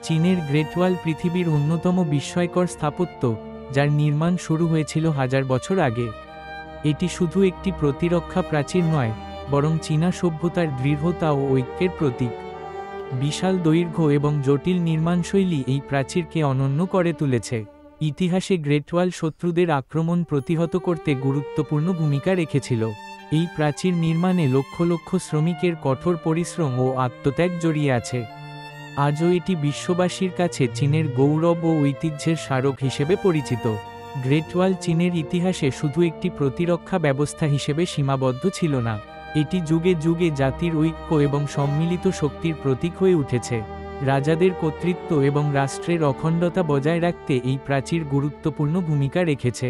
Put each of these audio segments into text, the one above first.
চীনের গ্রেট ওয়াল পৃথিবীর অন্যতম বিস্ময়কর স্থাপত্য, যার নির্মাণ শুরু হয়েছিল হাজার বছর আগে। এটি শুধু একটি প্রতিরক্ষা প্রাচীর নয়, বরং চীনা সভ্যতার দৃঢ়তা ও ঐক্যের প্রতীক। বিশাল দৈর্ঘ্য এবং জটিল নির্মাণশৈলী এই প্রাচীরকে অনন্য করে তুলেছে। ইতিহাসে গ্রেট ওয়াল শত্রুদের আক্রমণ প্রতিহত করতে গুরুত্বপূর্ণ ভূমিকা রেখেছিল। এই প্রাচীর নির্মাণে লক্ষ লক্ষ শ্রমিকের কঠোর পরিশ্রম ও আত্মত্যাগ জড়িয়ে আছে। আজও এটি বিশ্ববাসীর কাছে চীনের গৌরব ও ঐতিহ্যের স্মারক হিসেবে পরিচিত। গ্রেট ওয়াল চীনের ইতিহাসে শুধু একটি প্রতিরক্ষা ব্যবস্থা হিসেবে সীমাবদ্ধ ছিল না, এটি যুগে যুগে জাতির ঐক্য এবং সম্মিলিত শক্তির প্রতীক হয়ে উঠেছে। রাজাদের কর্তৃত্ব এবং রাষ্ট্রের অখণ্ডতা বজায় রাখতে এই প্রাচীর গুরুত্বপূর্ণ ভূমিকা রেখেছে।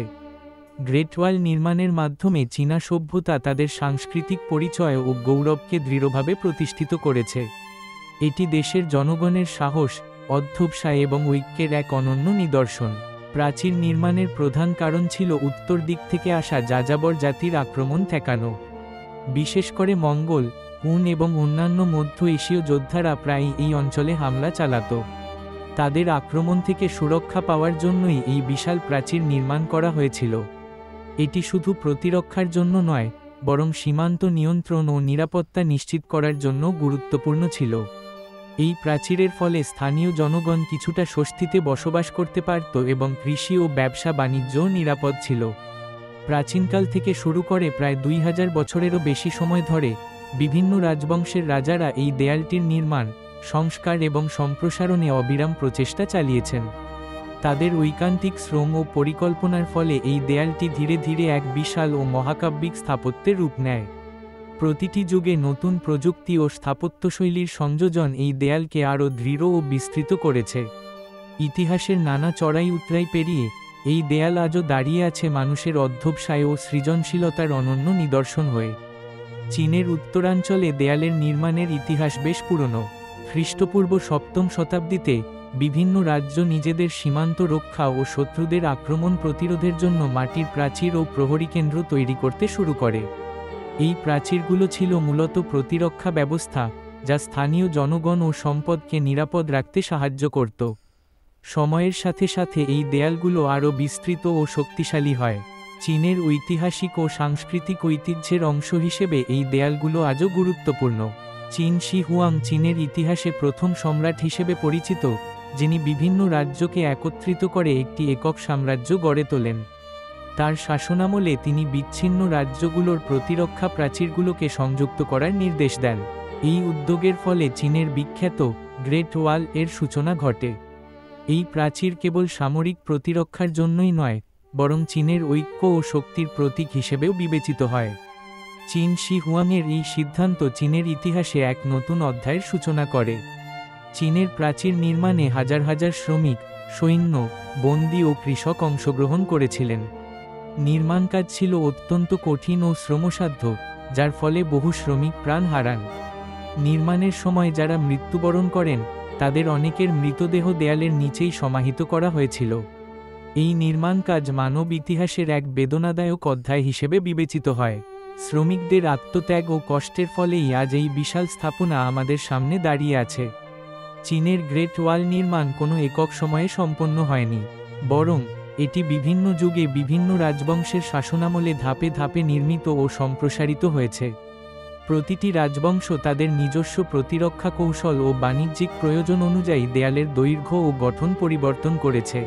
গ্রেট ওয়াল নির্মাণের মাধ্যমে চীনা সভ্যতা তাদের সাংস্কৃতিক পরিচয় ও গৌরবকে দৃঢ়ভাবে প্রতিষ্ঠিত করেছে। এটি দেশের জনগণের সাহস, অধ্যবসায় এবং ঐক্যের এক অনন্য নিদর্শন। প্রাচীর নির্মাণের প্রধান কারণ ছিল উত্তর দিক থেকে আসা যাযাবর জাতির আক্রমণ ঠেকানো। বিশেষ করে মঙ্গল, হুন এবং অন্যান্য মধ্য এশীয় যোদ্ধারা প্রায়ই এই অঞ্চলে হামলা চালাত। তাদের আক্রমণ থেকে সুরক্ষা পাওয়ার জন্যই এই বিশাল প্রাচীর নির্মাণ করা হয়েছিল। এটি শুধু প্রতিরক্ষার জন্য নয়, বরং সীমান্ত নিয়ন্ত্রণ ও নিরাপত্তা নিশ্চিত করার জন্য গুরুত্বপূর্ণ ছিল। এই প্রাচীরের ফলে স্থানীয় জনগণ কিছুটা স্বস্তিতে বসবাস করতে পারত এবং কৃষি ও ব্যবসা বাণিজ্যও নিরাপদ ছিল। প্রাচীনকাল থেকে শুরু করে প্রায় 2000 বছরেরও বেশি সময় ধরে বিভিন্ন রাজবংশের রাজারা এই দেয়ালটির নির্মাণ, সংস্কার এবং সম্প্রসারণে অবিরাম প্রচেষ্টা চালিয়েছেন। তাদের ঐকান্তিক শ্রম ও পরিকল্পনার ফলে এই দেয়ালটি ধীরে ধীরে এক বিশাল ও মহাকাব্যিক স্থাপত্যের রূপ নেয়। প্রতিটি যুগে নতুন প্রযুক্তি ও স্থাপত্যশৈলীর সংযোজন এই দেয়ালকে আরও দৃঢ় ও বিস্তৃত করেছে। ইতিহাসের নানা চড়াই উতরাই পেরিয়ে এই দেয়াল আজও দাঁড়িয়ে আছে মানুষের অধ্যবসায় ও সৃজনশীলতার অনন্য নিদর্শন হয়ে। চীনের উত্তরাঞ্চলে দেয়ালের নির্মাণের ইতিহাস বেশ পুরনো। খ্রিস্টপূর্ব 7ম শতাব্দীতে বিভিন্ন রাজ্য নিজেদের সীমান্ত রক্ষা ও শত্রুদের আক্রমণ প্রতিরোধের জন্য মাটির প্রাচীর ও প্রহরী কেন্দ্র তৈরি করতে শুরু করে। এই প্রাচীরগুলো ছিল মূলত প্রতিরক্ষা ব্যবস্থা, যা স্থানীয় জনগণ ও সম্পদকে নিরাপদ রাখতে সাহায্য করত। সময়ের সাথে সাথে এই দেয়ালগুলো আরও বিস্তৃত ও শক্তিশালী হয়। চীনের ঐতিহাসিক ও সাংস্কৃতিক ঐতিহ্যের অংশ হিসেবে এই দেয়ালগুলো আজও গুরুত্বপূর্ণ। চীন শি হুয়াং চীনের ইতিহাসে প্রথম সম্রাট হিসেবে পরিচিত, যিনি বিভিন্ন রাজ্যকে একত্রিত করে একটি একক সাম্রাজ্য গড়ে তোলেন। তার শাসনামলে তিনি বিচ্ছিন্ন রাজ্যগুলোর প্রতিরক্ষা প্রাচীরগুলোকে সংযুক্ত করার নির্দেশ দেন। এই উদ্যোগের ফলে চীনের বিখ্যাত গ্রেট ওয়াল এর সূচনা ঘটে। এই প্রাচীর কেবল সামরিক প্রতিরক্ষার জন্যই নয়, বরং চীনের ঐক্য ও শক্তির প্রতীক হিসেবেও বিবেচিত হয়। চীন শি হুয়াংয়ের এই সিদ্ধান্ত চীনের ইতিহাসে এক নতুন অধ্যায়ের সূচনা করে। চীনের প্রাচীর নির্মাণে হাজার হাজার শ্রমিক, সৈন্য, বন্দী ও কৃষক অংশগ্রহণ করেছিলেন। নির্মাণ কাজ ছিল অত্যন্ত কঠিন ও শ্রমসাধ্য, যার ফলে বহু শ্রমিক প্রাণ হারান। নির্মাণের সময় যারা মৃত্যুবরণ করেন, তাদের অনেকের মৃতদেহ দেয়ালের নিচেই সমাহিত করা হয়েছিল। এই নির্মাণ কাজ মানব ইতিহাসের এক বেদনাদায়ক অধ্যায় হিসেবে বিবেচিত হয়। শ্রমিকদের আত্মত্যাগ ও কষ্টের ফলেই আজ এই বিশাল স্থাপনা আমাদের সামনে দাঁড়িয়ে আছে। চীনের গ্রেট ওয়াল নির্মাণ কোনো একক সময়ে সম্পন্ন হয়নি, বরং এটি বিভিন্ন যুগে বিভিন্ন রাজবংশের শাসনামলে ধাপে ধাপে নির্মিত ও সম্প্রসারিত হয়েছে। প্রতিটি রাজবংশ তাদের নিজস্ব প্রতিরক্ষা কৌশল ও বাণিজ্যিক প্রয়োজন অনুযায়ী দেয়ালের দৈর্ঘ্য ও গঠন পরিবর্তন করেছে।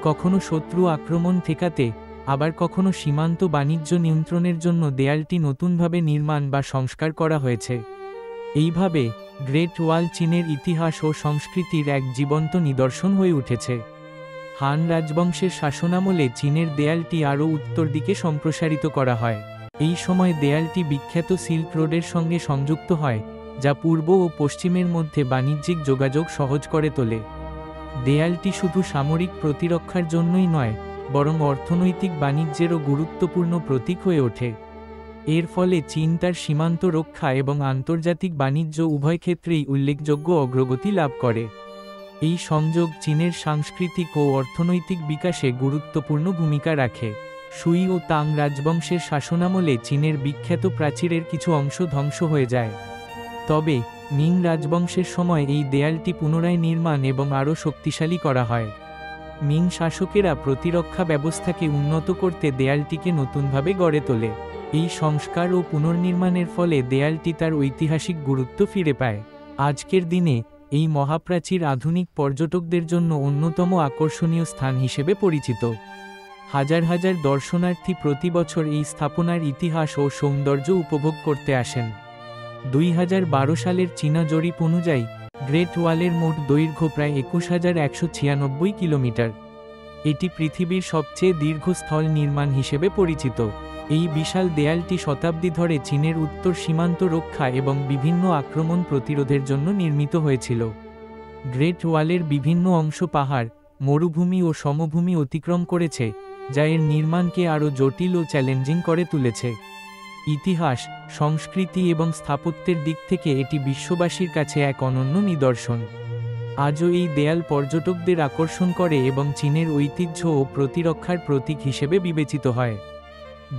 কখনো শত্রু আক্রমণ ঠেকাতে, আবার কখনো সীমান্ত বাণিজ্য নিয়ন্ত্রণের জন্য দেয়ালটি নতুনভাবে নির্মাণ বা সংস্কার করা হয়েছে। এইভাবে গ্রেট ওয়াল চীনের ইতিহাস ও সংস্কৃতির এক জীবন্ত নিদর্শন হয়ে উঠেছে। হান রাজবংশের শাসনামলে চীনের দেয়ালটি আরও উত্তর দিকে সম্প্রসারিত করা হয়। এই সময় দেয়ালটি বিখ্যাত সিল্ক রোডের সঙ্গে সংযুক্ত হয়, যা পূর্ব ও পশ্চিমের মধ্যে বাণিজ্যিক যোগাযোগ সহজ করে তোলে। দেয়ালটি শুধু সামরিক প্রতিরক্ষার জন্যই নয়, বরং অর্থনৈতিক বাণিজ্যেরও গুরুত্বপূর্ণ প্রতীক হয়ে ওঠে। এর ফলে চীন তার সীমান্ত রক্ষা এবং আন্তর্জাতিক বাণিজ্য উভয় ক্ষেত্রেই উল্লেখযোগ্য অগ্রগতি লাভ করে। এই সংযোগ চীনের সাংস্কৃতিক ও অর্থনৈতিক বিকাশে গুরুত্বপূর্ণ ভূমিকা রাখে। সুই ও তাং রাজবংশের শাসনামলে চীনের বিখ্যাত প্রাচীরের কিছু অংশ ধ্বংস হয়ে যায়। তবে মিং রাজবংশের সময় এই দেয়ালটি পুনরায় নির্মাণ এবং আরও শক্তিশালী করা হয়। মিং শাসকেরা প্রতিরক্ষা ব্যবস্থাকে উন্নত করতে দেয়ালটিকে নতুনভাবে গড়ে তোলে। এই সংস্কার ও পুনর্নির্মাণের ফলে দেয়ালটি তার ঐতিহাসিক গুরুত্ব ফিরে পায়। আজকের দিনে এই মহাপ্রাচীর আধুনিক পর্যটকদের জন্য অন্যতম আকর্ষণীয় স্থান হিসেবে পরিচিত। হাজার হাজার দর্শনার্থী প্রতি বছর এই স্থাপনার ইতিহাস ও সৌন্দর্য উপভোগ করতে আসেন। 2012 সালের চীনা জরিপ অনুযায়ী গ্রেট ওয়ালের মোট দৈর্ঘ্য প্রায় 21,196 কিলোমিটার। এটি পৃথিবীর সবচেয়ে দীর্ঘ স্থল নির্মাণ হিসেবে পরিচিত। এই বিশাল দেয়ালটি শতাব্দী ধরে চীনের উত্তর সীমান্ত রক্ষা এবং বিভিন্ন আক্রমণ প্রতিরোধের জন্য নির্মিত হয়েছিল। গ্রেট ওয়ালের বিভিন্ন অংশ পাহাড়, মরুভূমি ও সমভূমি অতিক্রম করেছে, যা এর নির্মাণকে আরও জটিল ও চ্যালেঞ্জিং করে তুলেছে। ইতিহাস, সংস্কৃতি এবং স্থাপত্যের দিক থেকে এটি বিশ্ববাসীর কাছে এক অনন্য নিদর্শন। আজও এই দেয়াল পর্যটকদের আকর্ষণ করে এবং চীনের ঐতিহ্য ও প্রতিরক্ষার প্রতীক হিসেবে বিবেচিত হয়।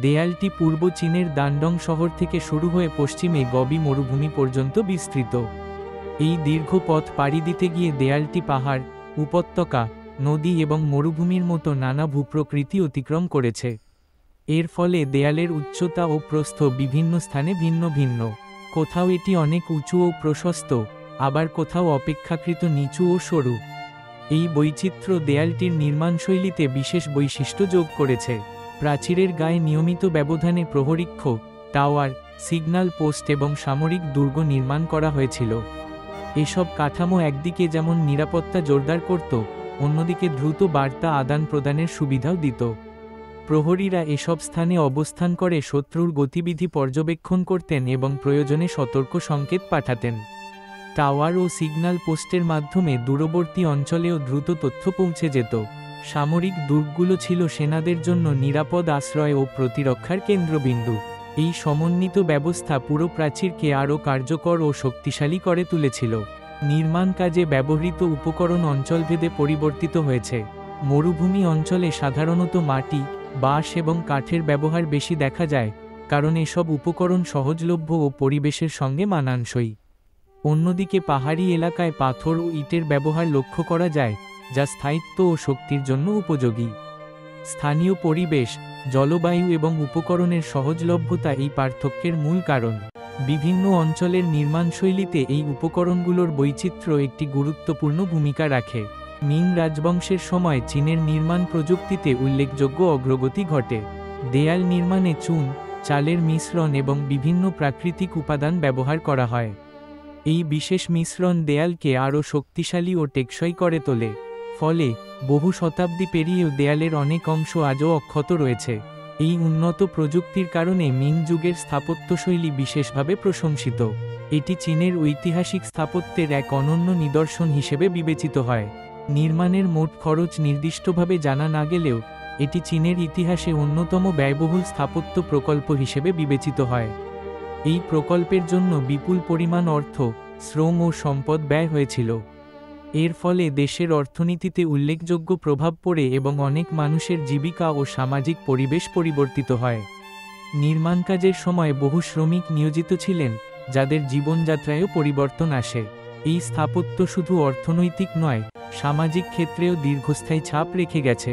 দেয়ালটি পূর্ব চীনের দানডং শহর থেকে শুরু হয়ে পশ্চিমে গবি মরুভূমি পর্যন্ত বিস্তৃত। এই দীর্ঘ পথ পাড়ি দিতে গিয়ে দেয়ালটি পাহাড়, উপত্যকা, নদী এবং মরুভূমির মতো নানা ভূপ্রকৃতি অতিক্রম করেছে। এর ফলে দেয়ালের উচ্চতা ও প্রস্থ বিভিন্ন স্থানে ভিন্ন ভিন্ন। কোথাও এটি অনেক উঁচু ও প্রশস্ত, আবার কোথাও অপেক্ষাকৃত নিচু ও সরু। এই বৈচিত্র্য দেয়ালটির নির্মাণশৈলীতে বিশেষ বৈশিষ্ট্য যোগ করেছে। প্রাচীরের গায়ে নিয়মিত ব্যবধানে প্রহরীক্ষ, টাওয়ার, সিগন্যাল পোস্ট এবং সামরিক দুর্গ নির্মাণ করা হয়েছিল। এসব কাঠামো একদিকে যেমন নিরাপত্তা জোরদার করত, অন্যদিকে দ্রুত বার্তা আদান প্রদানের সুবিধাও দিত। প্রহরীরা এসব স্থানে অবস্থান করে শত্রুর গতিবিধি পর্যবেক্ষণ করতেন এবং প্রয়োজনে সতর্ক সংকেত পাঠাতেন। টাওয়ার ও সিগন্যাল পোস্টের মাধ্যমে দূরবর্তী অঞ্চলেও দ্রুত তথ্য পৌঁছে যেত। সামরিক দুর্গগুলো ছিল সেনাদের জন্য নিরাপদ আশ্রয় ও প্রতিরক্ষার কেন্দ্রবিন্দু। এই সমন্বিত ব্যবস্থা পুরো প্রাচীরকে আরও কার্যকর ও শক্তিশালী করে তুলেছিল। নির্মাণ কাজে ব্যবহৃত উপকরণ অঞ্চলভেদে পরিবর্তিত হয়েছে। মরুভূমি অঞ্চলে সাধারণত মাটি, বাঁশ এবং কাঠের ব্যবহার বেশি দেখা যায়, কারণ এসব উপকরণ সহজলভ্য ও পরিবেশের সঙ্গে মানানসই। অন্যদিকে পাহাড়ি এলাকায় পাথর ও ইটের ব্যবহার লক্ষ্য করা যায়, যা স্থায়িত্ব ও শক্তির জন্য উপযোগী। স্থানীয় পরিবেশ, জলবায়ু এবং উপকরণের সহজলভ্যতা এই পার্থক্যের মূল কারণ। বিভিন্ন অঞ্চলের নির্মাণশৈলীতে এই উপকরণগুলোর বৈচিত্র্য একটি গুরুত্বপূর্ণ ভূমিকা রাখে। মিং রাজবংশের সময় চীনের নির্মাণ প্রযুক্তিতে উল্লেখযোগ্য অগ্রগতি ঘটে। দেয়াল নির্মাণে চুন, চালের মিশ্রণ এবং বিভিন্ন প্রাকৃতিক উপাদান ব্যবহার করা হয়। এই বিশেষ মিশ্রণ দেয়ালকে আরও শক্তিশালী ও টেকসই করে তোলে। ফলে বহু শতাব্দী পেরিয়েও দেয়ালের অনেক অংশ আজও অক্ষত রয়েছে। এই উন্নত প্রযুক্তির কারণে মিং যুগের স্থাপত্যশৈলী বিশেষভাবে প্রশংসিত। এটি চীনের ঐতিহাসিক স্থাপত্যের এক অনন্য নিদর্শন হিসেবে বিবেচিত হয়। নির্মাণের মোট খরচ নির্দিষ্টভাবে জানা না গেলেও এটি চীনের ইতিহাসে অন্যতম ব্যয়বহুল স্থাপত্য প্রকল্প হিসেবে বিবেচিত হয়। এই প্রকল্পের জন্য বিপুল পরিমাণ অর্থ, শ্রম ও সম্পদ ব্যয় হয়েছিল। এর ফলে দেশের অর্থনীতিতে উল্লেখযোগ্য প্রভাব পড়ে এবং অনেক মানুষের জীবিকা ও সামাজিক পরিবেশ পরিবর্তিত হয়। নির্মাণ কাজের সময় বহু শ্রমিক নিয়োজিত ছিলেন, যাদের জীবনযাত্রায়ও পরিবর্তন আসে। এই স্থাপত্য শুধু অর্থনৈতিক নয়, সামাজিক ক্ষেত্রেও দীর্ঘস্থায়ী ছাপ রেখে গেছে।